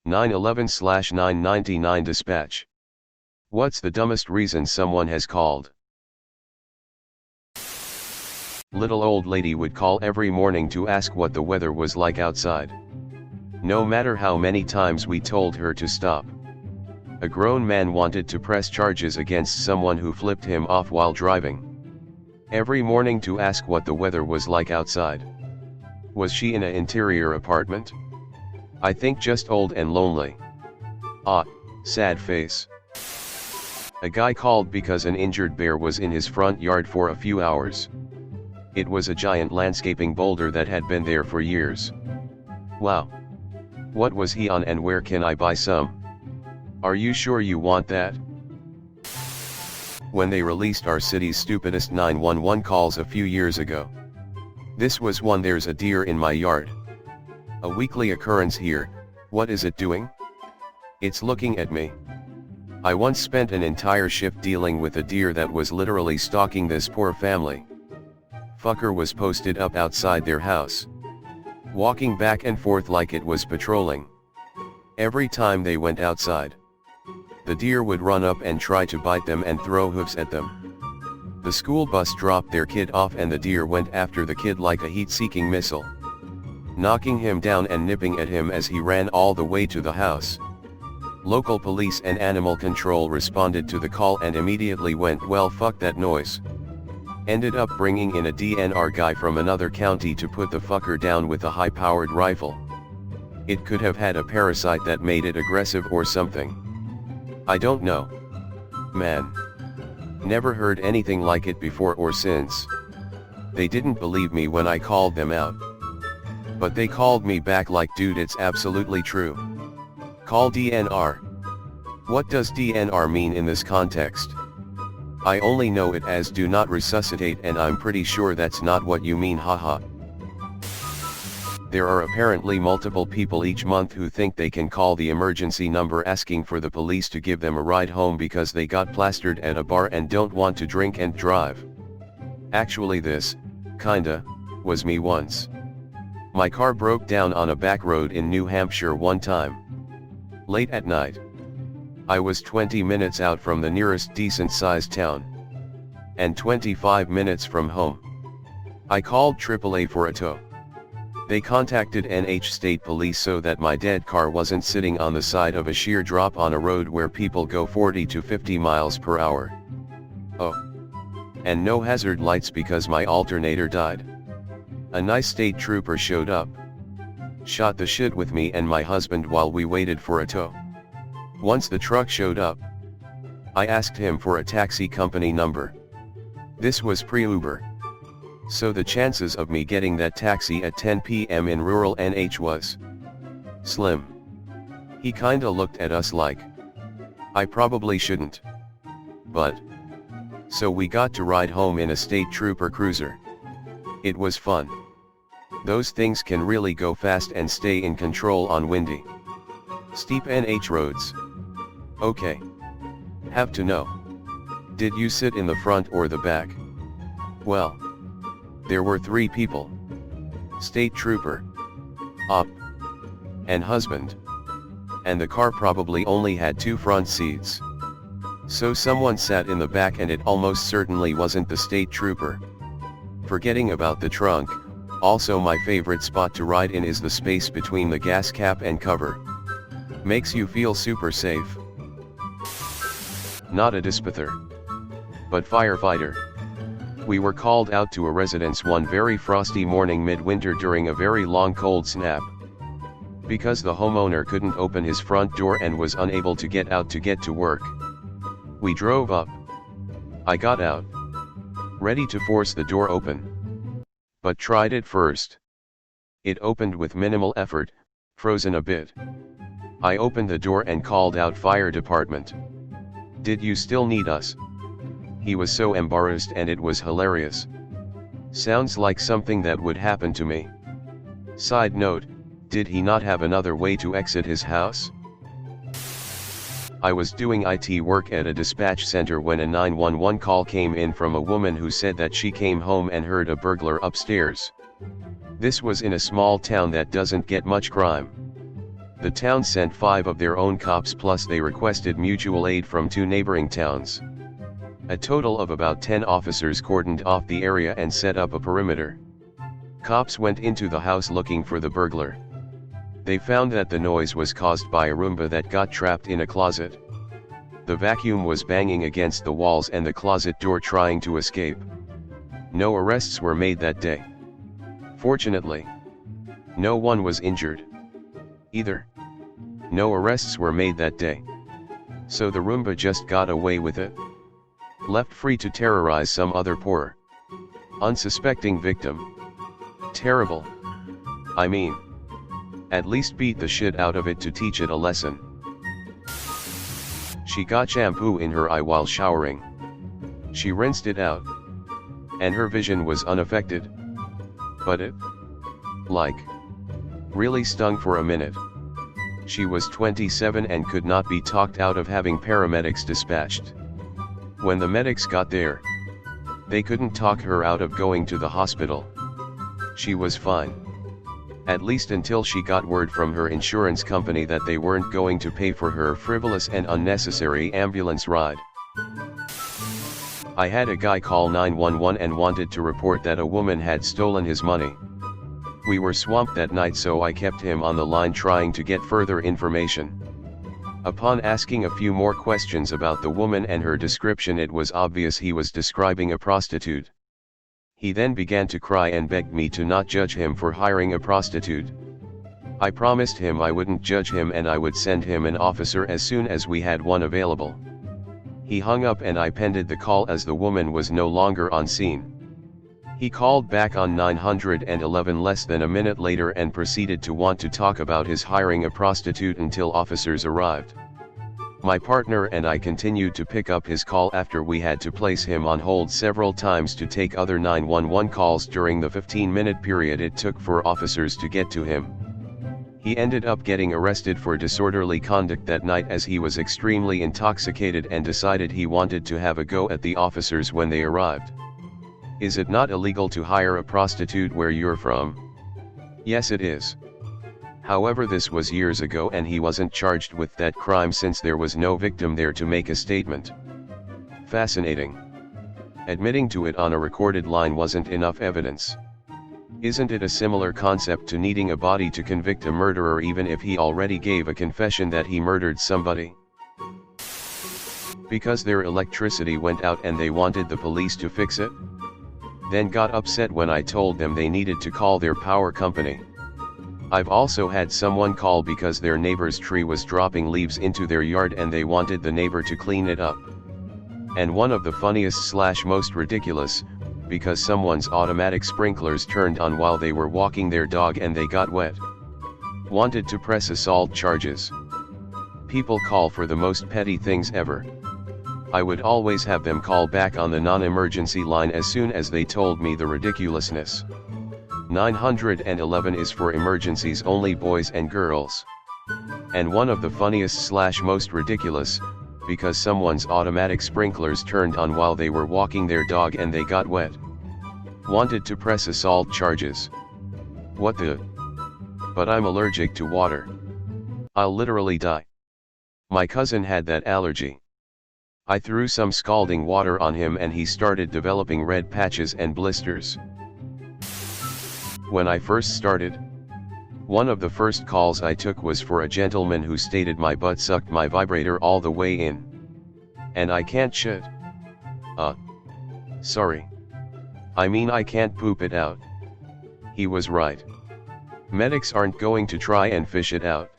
911/999 dispatch. What's the dumbest reason someone has called? Little old lady would call every morning to ask what the weather was like outside. No matter how many times we told her to stop. A grown man wanted to press charges against someone who flipped him off while driving. Every morning to ask what the weather was like outside. Was she in an interior apartment? I think just old and lonely. Ah, sad face. A guy called because an injured bear was in his front yard for a few hours. It was a giant landscaping boulder that had been there for years. Wow. What was he on and where can I buy some? Are you sure you want that? When they released our city's stupidest 911 calls a few years ago. This was one. There's a deer in my yard. A weekly occurrence here. What is it doing? It's looking at me. I once spent an entire shift dealing with a deer that was literally stalking this poor family. Fucker was posted up outside their house, walking back and forth like it was patrolling. Every time they went outside, the deer would run up and try to bite them and throw hoofs at them. The school bus dropped their kid off and the deer went after the kid like a heat-seeking missile, knocking him down and nipping at him as he ran all the way to the house. Local police and animal control responded to the call and immediately went, well, fuck that noise. Ended up bringing in a DNR guy from another county to put the fucker down with a high-powered rifle. It could have had a parasite that made it aggressive or something. I don't know. Man. Never heard anything like it before or since. They didn't believe me when I called them out. But they called me back like, dude, it's absolutely true. Call DNR. What does DNR mean in this context? I only know it as do not resuscitate, and I'm pretty sure that's not what you mean, haha. There are apparently multiple people each month who think they can call the emergency number asking for the police to give them a ride home because they got plastered at a bar and don't want to drink and drive. Actually this, kinda, was me once. My car broke down on a back road in New Hampshire one time. Late at night. I was 20 minutes out from the nearest decent-sized town. And 25 minutes from home. I called AAA for a tow. They contacted NH State Police so that my dead car wasn't sitting on the side of a sheer drop on a road where people go 40 to 50 miles per hour. Oh. And no hazard lights because my alternator died. A nice state trooper showed up. Shot the shit with me and my husband while we waited for a tow. Once the truck showed up, I asked him for a taxi company number. This was pre-Uber. So the chances of me getting that taxi at 10 p.m. in rural NH was slim. He kinda looked at us like, I probably shouldn't. But. So we got to ride home in a state trooper cruiser. It was fun. Those things can really go fast and stay in control on windy, steep NH roads. Okay. Have to know. Did you sit in the front or the back? Well. There were 3 people. State trooper, op, and husband. And the car probably only had 2 front seats. So someone sat in the back and it almost certainly wasn't the state trooper. Forgetting about the trunk, also my favorite spot to ride in is the space between the gas cap and cover. Makes you feel super safe. Not a dispatcher, but firefighter. We were called out to a residence one very frosty morning midwinter during a very long cold snap. Because the homeowner couldn't open his front door and was unable to get out to get to work. We drove up. I got out, ready to force the door open. But tried it first. It opened with minimal effort, frozen a bit. I opened the door and called out, fire department. Did you still need us? He was so embarrassed and it was hilarious. Sounds like something that would happen to me. Side note, did he not have another way to exit his house? I was doing IT work at a dispatch center when a 911 call came in from a woman who said that she came home and heard a burglar upstairs. This was in a small town that doesn't get much crime. The town sent 5 of their own cops, plus they requested mutual aid from 2 neighboring towns. A total of about 10 officers cordoned off the area and set up a perimeter. Cops went into the house looking for the burglar. They found that the noise was caused by a Roomba that got trapped in a closet. The vacuum was banging against the walls and the closet door trying to escape. No arrests were made that day. Fortunately, no one was injured. Either. No arrests were made that day. So the Roomba just got away with it. Left free to terrorize some other poor, unsuspecting victim. Terrible. I mean, at least beat the shit out of it to teach it a lesson. She got shampoo in her eye while showering. She rinsed it out, and her vision was unaffected. But it, really stung for a minute. She was 27 and could not be talked out of having paramedics dispatched. When the medics got there, they couldn't talk her out of going to the hospital. She was fine. At least until she got word from her insurance company that they weren't going to pay for her frivolous and unnecessary ambulance ride. I had a guy call 911 and wanted to report that a woman had stolen his money. We were swamped that night, so I kept him on the line trying to get further information. Upon asking a few more questions about the woman and her description, it was obvious he was describing a prostitute. He then began to cry and begged me to not judge him for hiring a prostitute. I promised him I wouldn't judge him and I would send him an officer as soon as we had one available. He hung up and I pended the call as the woman was no longer on scene. He called back on 911 less than a minute later and proceeded to want to talk about his hiring a prostitute until officers arrived. My partner and I continued to pick up his call after we had to place him on hold several times to take other 911 calls during the 15-minute period it took for officers to get to him. He ended up getting arrested for disorderly conduct that night as he was extremely intoxicated and decided he wanted to have a go at the officers when they arrived. Is it not illegal to hire a prostitute where you're from? Yes, it is. However, this was years ago and he wasn't charged with that crime since there was no victim there to make a statement. Fascinating. Admitting to it on a recorded line wasn't enough evidence. Isn't it a similar concept to needing a body to convict a murderer even if he already gave a confession that he murdered somebody? Because their electricity went out and they wanted the police to fix it? Then got upset when I told them they needed to call their power company. I've also had someone call because their neighbor's tree was dropping leaves into their yard and they wanted the neighbor to clean it up. And one of the funniest / most ridiculous, because someone's automatic sprinklers turned on while they were walking their dog and they got wet. Wanted to press assault charges. People call for the most petty things ever. I would always have them call back on the non-emergency line as soon as they told me the ridiculousness. 911 is for emergencies only, boys and girls. And one of the funniest / most ridiculous, because someone's automatic sprinklers turned on while they were walking their dog and they got wet. Wanted to press assault charges. What the? But I'm allergic to water. I'll literally die. My cousin had that allergy. I threw some scalding water on him and he started developing red patches and blisters. When I first started, one of the first calls I took was for a gentleman who stated my butt sucked my vibrator all the way in. And I can't shit. Sorry. I mean I can't poop it out. He was right. Medics aren't going to try and fish it out.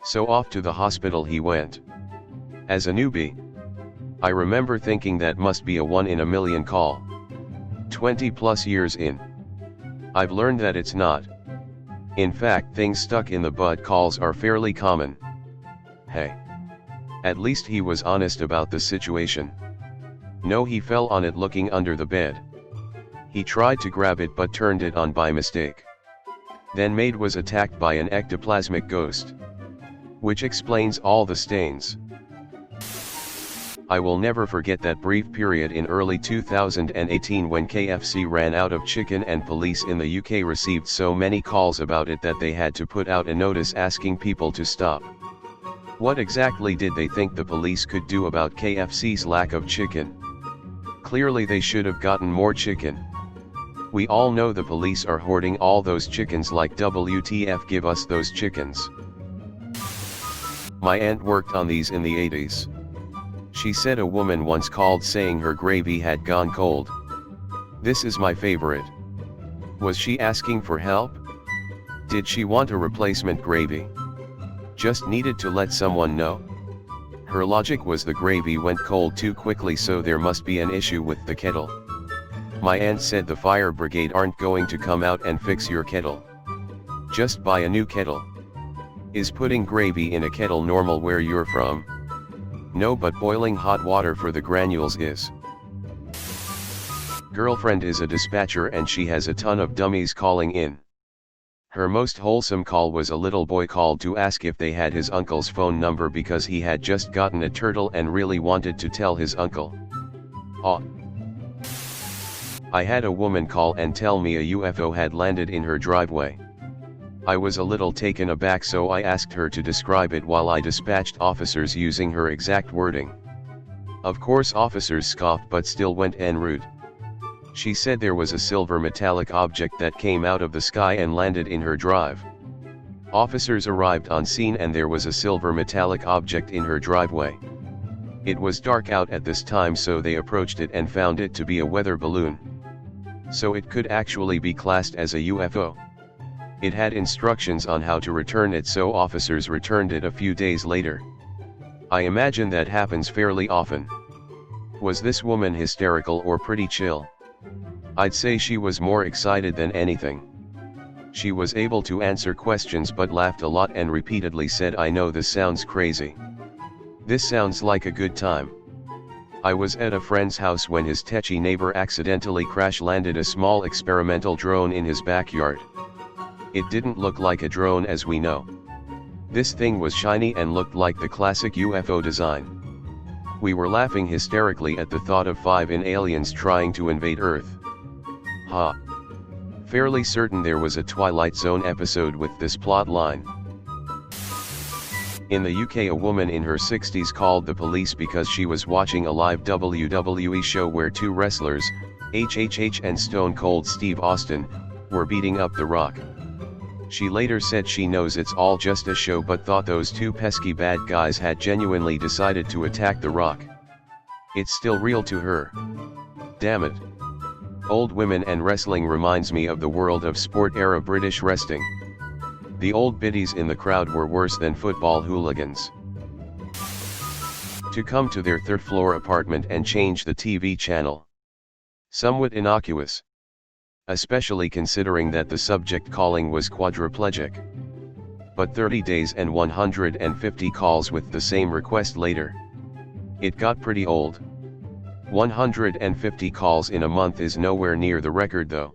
So off to the hospital he went. As a newbie, I remember thinking that must be a 1 in a million call. 20+ years in, I've learned that it's not. In fact, things stuck in the butt calls are fairly common. Hey. At least he was honest about the situation. No, he fell on it looking under the bed. He tried to grab it but turned it on by mistake. Then maid was attacked by an ectoplasmic ghost. Which explains all the stains. I will never forget that brief period in early 2018 when KFC ran out of chicken and police in the UK received so many calls about it that they had to put out a notice asking people to stop. What exactly did they think the police could do about KFC's lack of chicken? Clearly they should have gotten more chicken. We all know the police are hoarding all those chickens, like WTF, give us those chickens. My aunt worked on these in the 80s. She said a woman once called saying her gravy had gone cold. This is my favorite. Was she asking for help? Did she want a replacement gravy? Just needed to let someone know? Her logic was the gravy went cold too quickly, so there must be an issue with the kettle. My aunt said the fire brigade aren't going to come out and fix your kettle. Just buy a new kettle. Is putting gravy in a kettle normal where you're from? No, but boiling hot water for the granules is. Girlfriend is a dispatcher and she has a ton of dummies calling in. Her most wholesome call was a little boy called to ask if they had his uncle's phone number because he had just gotten a turtle and really wanted to tell his uncle. Aw. I had a woman call and tell me a UFO had landed in her driveway. I was a little taken aback, so I asked her to describe it while I dispatched officers using her exact wording. Of course officers scoffed but still went en route. She said there was a silver metallic object that came out of the sky and landed in her drive. Officers arrived on scene and there was a silver metallic object in her driveway. It was dark out at this time, so they approached it and found it to be a weather balloon. So it could actually be classed as a UFO. It had instructions on how to return it, so officers returned it a few days later. I imagine that happens fairly often. Was this woman hysterical or pretty chill? I'd say she was more excited than anything. She was able to answer questions but laughed a lot and repeatedly said, "I know this sounds crazy. This sounds like a good time." I was at a friend's house when his techie neighbor accidentally crash-landed a small experimental drone in his backyard. It didn't look like a drone as we know. This thing was shiny and looked like the classic UFO design. We were laughing hysterically at the thought of 5 aliens trying to invade Earth. Ha! Fairly certain there was a Twilight Zone episode with this plot line. In the UK, a woman in her 60s called the police because she was watching a live WWE show where 2 wrestlers, HHH and Stone Cold Steve Austin, were beating up The Rock. She later said she knows it's all just a show but thought those 2 pesky bad guys had genuinely decided to attack The Rock. It's still real to her. Damn it. Old women and wrestling reminds me of the world of sport-era British wrestling. The old biddies in the crowd were worse than football hooligans. To come to their 3rd-floor apartment and change the TV channel. Somewhat innocuous. Especially considering that the subject calling was quadriplegic. But 30 days and 150 calls with the same request later. It got pretty old. 150 calls in a month is nowhere near the record though.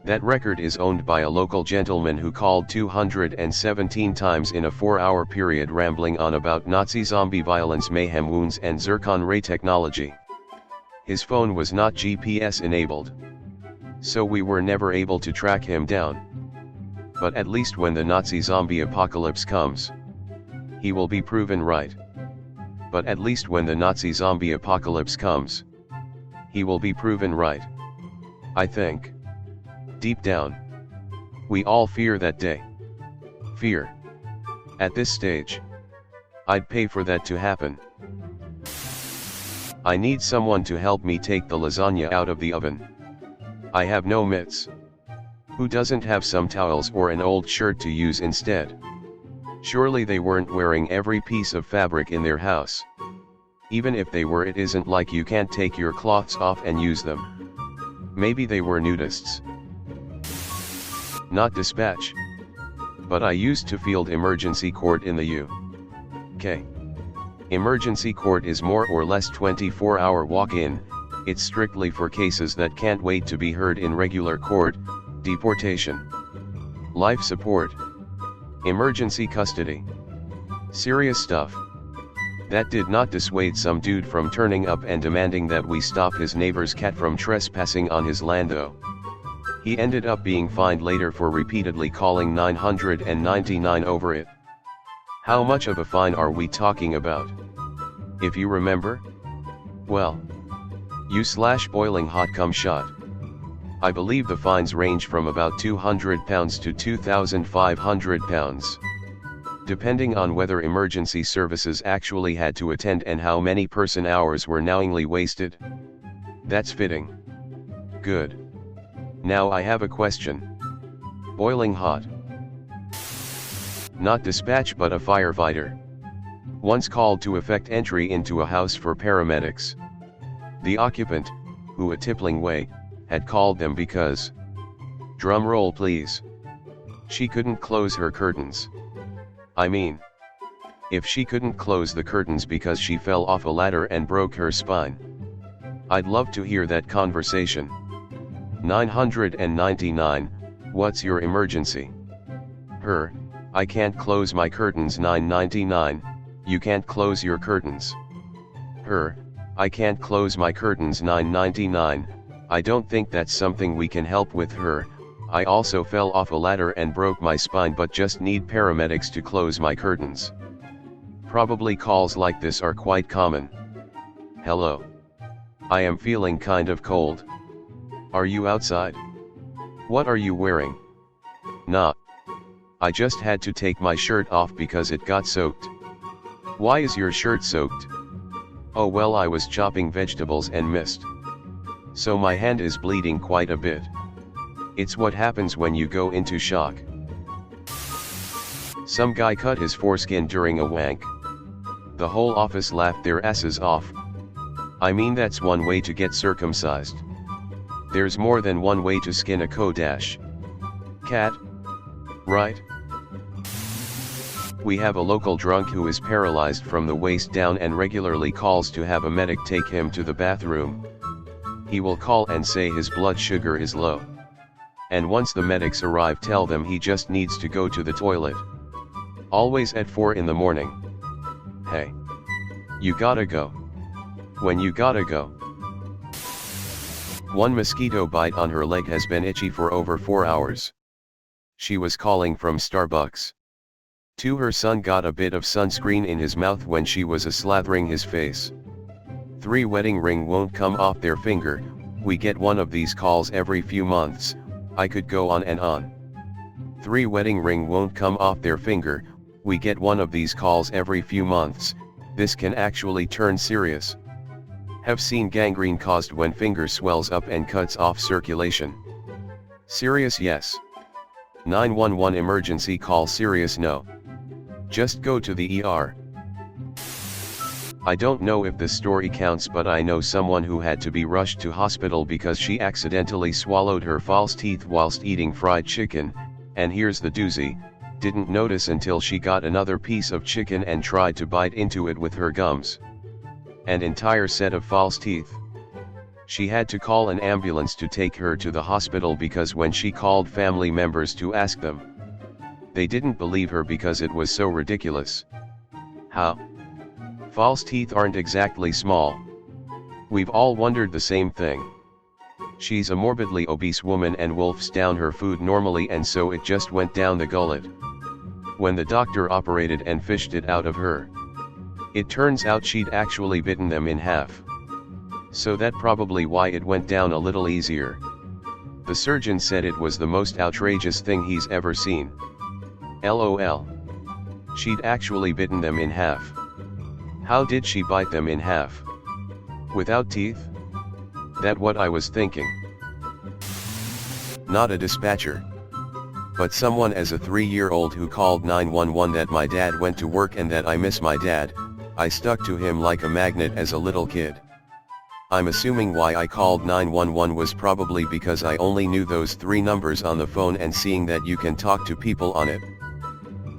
That record is owned by a local gentleman who called 217 times in a 4-hour period, rambling on about Nazi zombie violence, mayhem, wounds and zircon ray technology. His phone was not GPS enabled. So we were never able to track him down. But at least when the Nazi zombie apocalypse comes, he will be proven right. But at least when the Nazi zombie apocalypse comes, he will be proven right. I think. Deep down, we all fear that day. Fear. At this stage, I'd pay for that to happen. I need someone to help me take the lasagna out of the oven. I have no mitts. Who doesn't have some towels or an old shirt to use instead? Surely they weren't wearing every piece of fabric in their house. Even if they were, it isn't like you can't take your cloths off and use them. Maybe they were nudists. Not dispatch. But I used to field emergency court in the UK. Emergency court is more or less 24-hour walk-in. It's strictly for cases that can't wait to be heard in regular court: deportation, life support, emergency custody. Serious stuff. That did not dissuade some dude from turning up and demanding that we stop his neighbor's cat from trespassing on his land though. He ended up being fined later for repeatedly calling 999 over it. How much of a fine are we talking about? If you remember? Well, u/boiling hot cum shot. I believe the fines range from about £200 to £2,500. Depending on whether emergency services actually had to attend and how many person hours were knowingly wasted. That's fitting. Good. Now I have a question. Boiling hot. Not dispatch but a firefighter. Once called to effect entry into a house for paramedics. The occupant, who a tippling way, had called them because, drum roll please, she couldn't close her curtains. I mean, if she couldn't close the curtains because she fell off a ladder and broke her spine. I'd love to hear that conversation. 999, what's your emergency? Her, I can't close my curtains. 999, you can't close your curtains. Her, I can't close my curtains. 999, I don't think that's something we can help with. Her, I also fell off a ladder and broke my spine but just need paramedics to close my curtains. Probably calls like this are quite common. Hello. I am feeling kind of cold. Are you outside? What are you wearing? Nah. I just had to take my shirt off because it got soaked. Why is your shirt soaked? Oh well, I was chopping vegetables and missed. So my hand is bleeding quite a bit. It's what happens when you go into shock. Some guy cut his foreskin during a wank. The whole office laughed their asses off. I mean, that's one way to get circumcised. There's more than one way to skin a Kodash. Cat? Right? We have a local drunk who is paralyzed from the waist down and regularly calls to have a medic take him to the bathroom. He will call and say his blood sugar is low. And once the medics arrive, tell them he just needs to go to the toilet. Always at 4 in the morning. Hey. You gotta go. When you gotta go. One mosquito bite on her leg has been itchy for over 4 hours. She was calling from Starbucks. 2. Her son got a bit of sunscreen in his mouth when she was slathering his face. 3. Wedding ring won't come off their finger. We get one of these calls every few months. I could go on and on. 3. Wedding ring won't come off their finger. We get one of these calls every few months. This can actually turn serious. Have seen gangrene caused when finger swells up and cuts off circulation. Serious yes. 911 emergency call serious no. Just go to the ER. I don't know if this story counts, but I know someone who had to be rushed to hospital because she accidentally swallowed her false teeth whilst eating fried chicken, and here's the doozy, didn't notice until she got another piece of chicken and tried to bite into it with her gums. An entire set of false teeth. She had to call an ambulance to take her to the hospital because when she called family members to ask them, they didn't believe her because it was so ridiculous. How? False teeth aren't exactly small. We've all wondered the same thing. She's a morbidly obese woman and wolfs down her food normally, and so it just went down the gullet. When the doctor operated and fished it out of her, it turns out she'd actually bitten them in half. So that probably why it went down a little easier. The surgeon said it was the most outrageous thing he's ever seen. LOL. She'd actually bitten them in half. How did she bite them in half? Without teeth? That what I was thinking. Not a dispatcher, but someone as a 3-year-old who called 911 that my dad went to work and that I miss my dad. I stuck to him like a magnet as a little kid. I'm assuming why I called 911 was probably because I only knew those 3 numbers on the phone, and seeing that you can talk to people on it.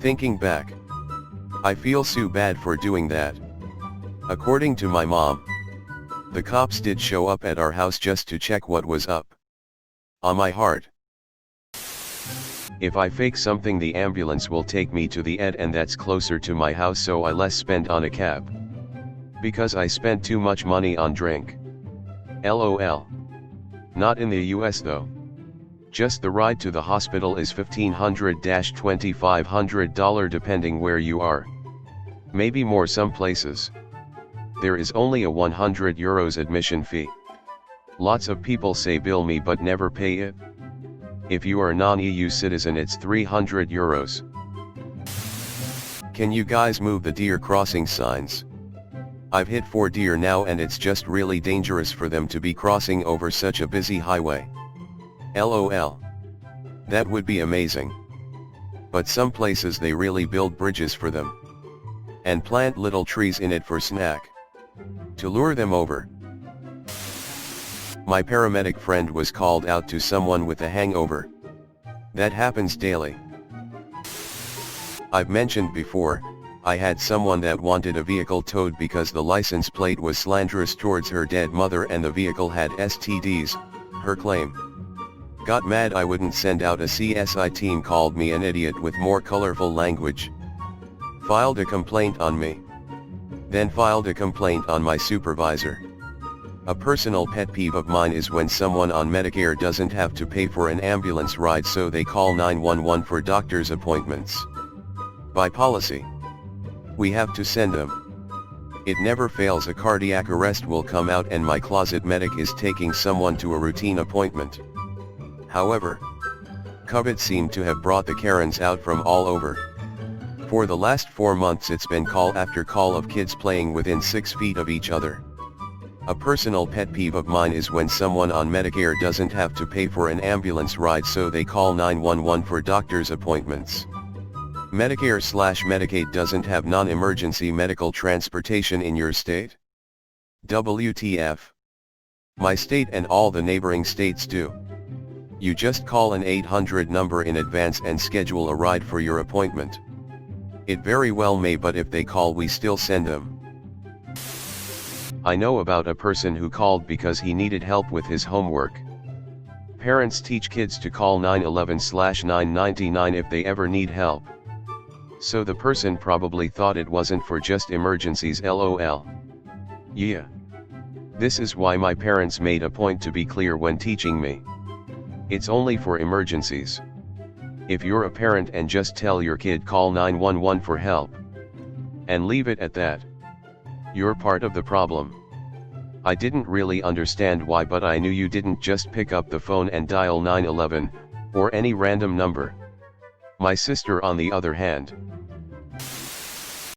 Thinking back, I feel so bad for doing that. According to my mom, the cops did show up at our house just to check what was up. On my heart. If I fake something, the ambulance will take me to the ED, and that's closer to my house, so I less spend on a cab. Because I spent too much money on drink. LOL. Not in the US though. Just the ride to the hospital is $1,500–$2,500 depending where you are. Maybe more some places. There is only a €100 admission fee. Lots of people say bill me but never pay it. If you are a non-EU citizen it's €300. Can you guys move the deer crossing signs? I've hit 4 deer now and it's just really dangerous for them to be crossing over such a busy highway. LOL. That would be amazing. But some places they really build bridges for them. And plant little trees in it for snack. To lure them over. My paramedic friend was called out to someone with a hangover. That happens daily. I've mentioned before, I had someone that wanted a vehicle towed because the license plate was slanderous towards her dead mother and the vehicle had STDs, her claim. Got mad I wouldn't send out a CSI team, called me an idiot with more colorful language. Filed a complaint on me. Then filed a complaint on my supervisor. A personal pet peeve of mine is when someone on Medicare doesn't have to pay for an ambulance ride so they call 911 for doctor's appointments. By policy, we have to send them. It never fails, a cardiac arrest will come out and my closet medic is taking someone to a routine appointment. However, COVID seemed to have brought the Karens out from all over. For the last 4 months it's been call after call of kids playing within 6 feet of each other. A personal pet peeve of mine is when someone on Medicare doesn't have to pay for an ambulance ride so they call 911 for doctor's appointments. Medicare/Medicaid doesn't have non-emergency medical transportation in your state? WTF. My state and all the neighboring states do. You just call an 800 number in advance and schedule a ride for your appointment. It very well may, but if they call we still send them. I know about a person who called because he needed help with his homework. Parents teach kids to call 911/999 if they ever need help. So the person probably thought it wasn't for just emergencies, LOL. Yeah. This is why my parents made a point to be clear when teaching me. It's only for emergencies. If you're a parent and just tell your kid call 911 for help, and leave it at that, you're part of the problem. I didn't really understand why, but I knew you didn't just pick up the phone and dial 911, or any random number. My sister on the other hand,